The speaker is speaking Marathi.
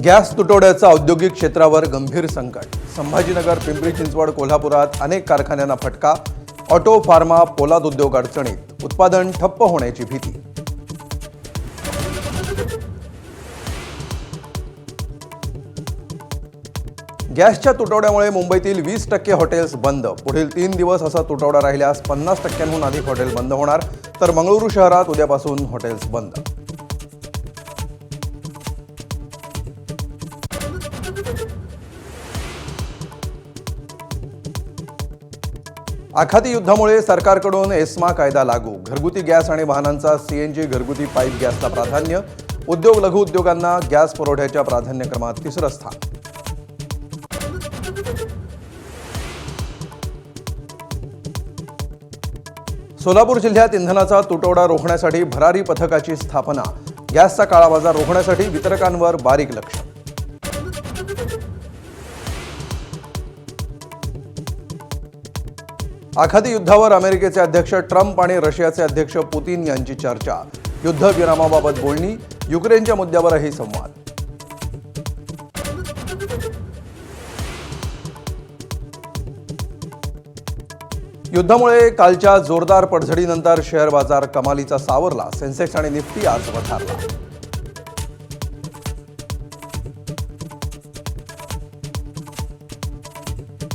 गॅस तुटवड्याचा औद्योगिक क्षेत्रावर गंभीर संकट। संभाजीनगर, पिंपरी चिंचवड, कोल्हापुरात अनेक कारखान्यांना फटका। ऑटो, फार्मा, पोलाद उद्योग अडचणीत, उत्पादन ठप्प होण्याची भीती। गॅसच्या तुटवड्यामुळे मुंबईतील 20% हॉटेल्स बंद। पुढील 3 दिवस असा तुटवडा राहिल्यास 50%हून अधिक हॉटेल बंद होणार, तर मंगळुरू शहरात उद्यापासून हॉटेल्स बंद। आखाती युद्धामुळे सरकारकडून एस्मा कायदा लागू। घरगुती गॅस आणि वाहनांचा सीएनजी घरगुती पाईप गॅसला प्राधान्य। उद्योग लघु उद्योगांना गॅस पुरवठ्याच्या प्राधान्यक्रमात 3रं स्थान। सोलापूर जिल्ह्यात इंधनाचा तुटवडा रोखण्यासाठी भरारी पथकाची स्थापना। गॅसचा काळा बाजार रोखण्यासाठी वितरकांवर बारीक लक्ष। आखाती युद्धावर अमेरिकेचे अध्यक्ष ट्रम्प आणि रशियाचे अध्यक्ष पुतिन यांची चर्चा। युद्धविरामाबाबत बोलणी, युक्रेनच्या मुद्द्यावरही संवाद। युद्धामुळे कालच्या जोरदार पडझडीनंतर शेअर बाजार कमालीचा सावरला। सेन्सेक्स आणि निफ्टी आज वधारला।